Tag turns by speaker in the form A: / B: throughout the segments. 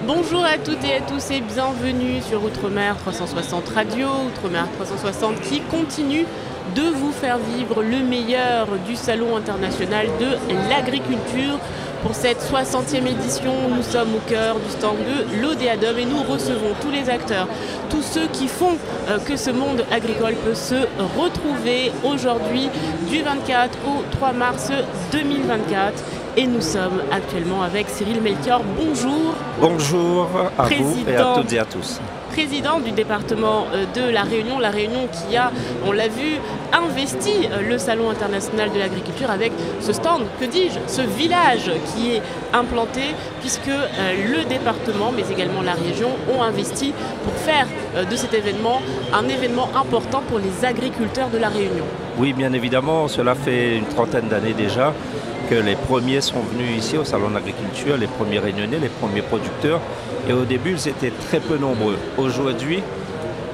A: Bonjour à toutes et à tous et bienvenue sur Outre-mer 360 Radio, Outre-mer 360 qui continue de vous faire vivre le meilleur du Salon international de l'agriculture. Pour cette 60e édition, nous sommes au cœur du stand de l'Odéadom et nous recevons tous les acteurs, tous ceux qui font que ce monde agricole peut se retrouver aujourd'hui du 24 au 3 mars 2024. Et nous sommes actuellement avec Cyril Melchior. Bonjour.
B: Bonjour à vous et à toutes et à tous.
A: Président du département de La Réunion qui a, on l'a vu, investi le Salon international de l'agriculture avec ce stand, que dis-je, ce village qui est implanté puisque le département mais également la région ont investi pour faire de cet événement un événement important pour les agriculteurs de La Réunion.
B: Oui, bien évidemment, cela fait une trentaine d'années déjà que les premiers sont venus ici au Salon de l'agriculture, les premiers réunionnais, les premiers producteurs. Et au début, ils étaient très peu nombreux. Aujourd'hui,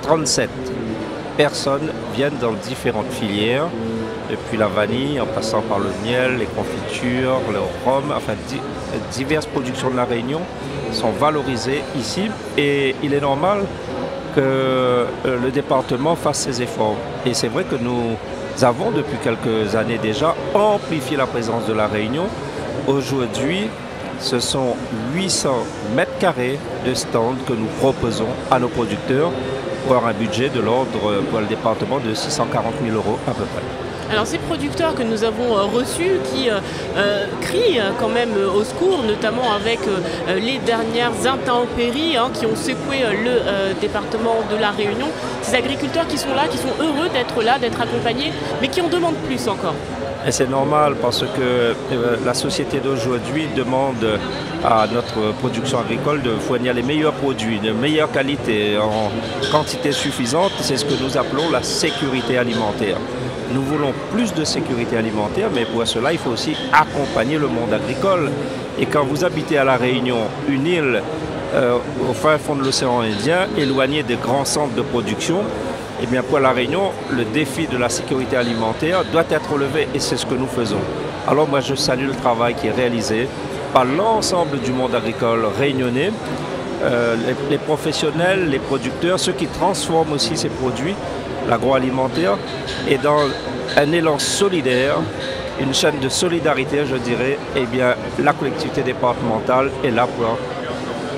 B: 37 personnes viennent dans différentes filières, depuis la vanille, en passant par le miel, les confitures, le rhum, enfin diverses productions de la Réunion sont valorisées ici. Et il est normal que le département fasse ses efforts. Et c'est vrai que nous avons depuis quelques années déjà amplifié la présence de la Réunion. Aujourd'hui, ce sont 800 mètres carrés de stands que nous proposons à nos producteurs pour un budget de l'ordre pour le département de 640 000 € à peu près.
A: Alors ces producteurs que nous avons reçus qui crient quand même au secours, notamment avec les dernières intempéries qui ont secoué le département de La Réunion, ces agriculteurs qui sont là, qui sont heureux d'être là, d'être accompagnés, mais qui en demandent plus encore.
B: Et c'est normal parce que la société d'aujourd'hui demande à notre production agricole de fournir les meilleurs produits, de meilleure qualité, en quantité suffisante. C'est ce que nous appelons la sécurité alimentaire. Nous voulons plus de sécurité alimentaire, mais pour cela, il faut aussi accompagner le monde agricole. Et quand vous habitez à La Réunion, une île au fin fond de l'océan Indien, éloignée des grands centres de production, eh bien pour La Réunion, le défi de la sécurité alimentaire doit être relevé et c'est ce que nous faisons. Alors moi, je salue le travail qui est réalisé par l'ensemble du monde agricole réunionnais, les professionnels, les producteurs, ceux qui transforment aussi ces produits, l'agroalimentaire, et dans un élan solidaire, une chaîne de solidarité, je dirais, eh bien, la collectivité départementale est là pour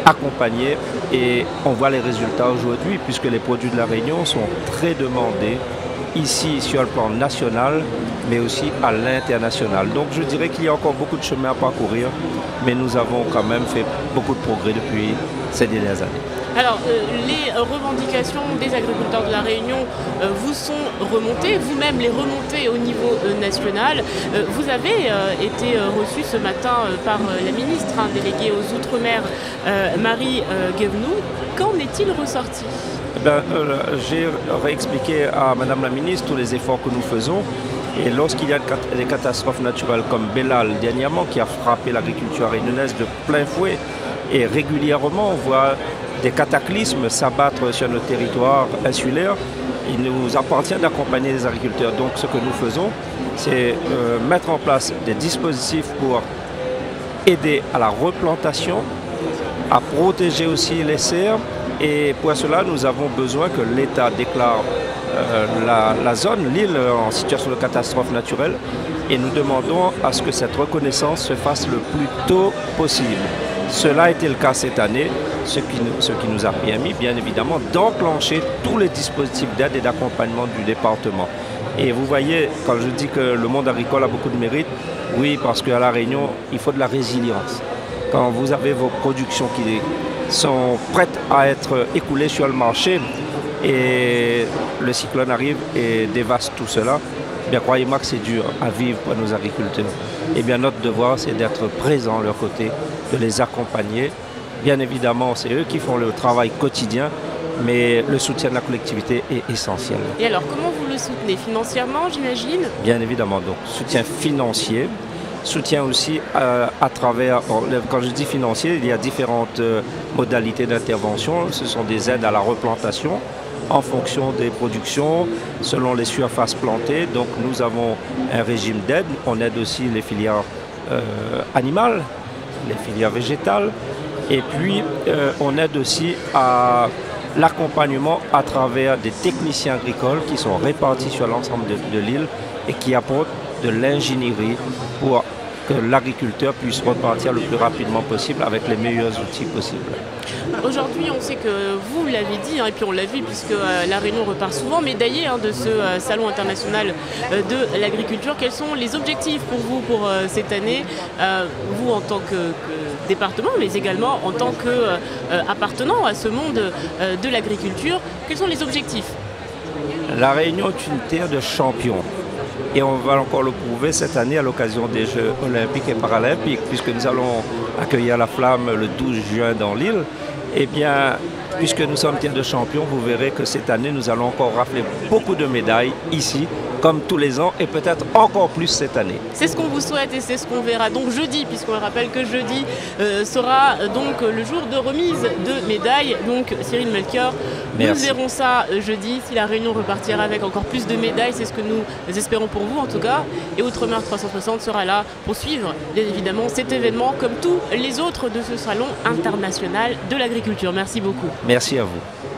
B: accompagner et on voit les résultats aujourd'hui puisque les produits de La Réunion sont très demandés ici sur le plan national mais aussi à l'international. Donc je dirais qu'il y a encore beaucoup de chemin à parcourir mais nous avons quand même fait beaucoup de progrès depuis ces dernières années.
A: Alors, les revendications des agriculteurs de La Réunion vous sont remontées, vous-même les remontez au niveau national. Vous avez été reçu ce matin par la ministre déléguée aux Outre-mer, Marie Guévenoux. Qu'en est-il ressorti ?
B: J'ai réexpliqué à Madame la ministre tous les efforts que nous faisons. Et lorsqu'il y a des catastrophes naturelles comme Bellal dernièrement, qui a frappé l'agriculture réunionnaise de plein fouet, et régulièrement on voit des cataclysmes s'abattre sur notre territoire insulaire, il nous appartient d'accompagner les agriculteurs. Donc ce que nous faisons, c'est mettre en place des dispositifs pour aider à la replantation, à protéger aussi les serres. Et pour cela, nous avons besoin que l'État déclare la zone, l'île en situation de catastrophe naturelle. Et nous demandons à ce que cette reconnaissance se fasse le plus tôt possible. Cela a été le cas cette année, ce qui nous a permis, bien évidemment, d'enclencher tous les dispositifs d'aide et d'accompagnement du département. Et vous voyez, quand je dis que le monde agricole a beaucoup de mérite, oui, parce qu'à La Réunion, il faut de la résilience. Quand vous avez vos productions qui sont prêtes à être écoulées sur le marché et le cyclone arrive et dévaste tout cela, bien croyez-moi que c'est dur à vivre pour nos agriculteurs. Et bien notre devoir, c'est d'être présent à leur côté, de les accompagner. Bien évidemment, c'est eux qui font le travail quotidien, mais le soutien de la collectivité est essentiel.
A: Et alors, comment vous le soutenez? Financièrement, j'imagine?
B: Bien évidemment, donc soutien financier, soutien aussi à travers, quand je dis financier, il y a différentes modalités d'intervention. Ce sont des aides à la replantation en fonction des productions, selon les surfaces plantées. Donc nous avons un régime d'aide. On aide aussi les filières animales, les filières végétales. Et puis, on aide aussi à l'accompagnement à travers des techniciens agricoles qui sont répartis sur l'ensemble de l'île et qui apportent de l'ingénierie pour que l'agriculteur puisse repartir le plus rapidement possible avec les meilleurs outils possibles.
A: Aujourd'hui, on sait que vous l'avez dit, et puis on l'a vu puisque La Réunion repart souvent médaillée de ce Salon international de l'agriculture. Quels sont les objectifs pour vous pour cette année, vous en tant que département, mais également en tant qu'appartenant à ce monde de l'agriculture? Quels sont les objectifs?
B: La Réunion est une terre de champions. Et on va encore le prouver cette année à l'occasion des Jeux olympiques et paralympiques, puisque nous allons accueillir la flamme le 12 juin dans l'île. Eh bien, puisque nous sommes terre de champions, vous verrez que cette année, nous allons encore rafler beaucoup de médailles ici, comme tous les ans, et peut-être encore plus cette année.
A: C'est ce qu'on vous souhaite et c'est ce qu'on verra donc jeudi, puisqu'on rappelle que jeudi sera donc le jour de remise de médailles. Donc Cyril Melchior, nous verrons ça jeudi, si la Réunion repartira avec encore plus de médailles, c'est ce que nous espérons pour vous en tout cas. Et Outre-mer 360 sera là pour suivre bien évidemment cet événement comme tous les autres de ce salon international de l'agriculture. Merci beaucoup.
B: Merci à vous.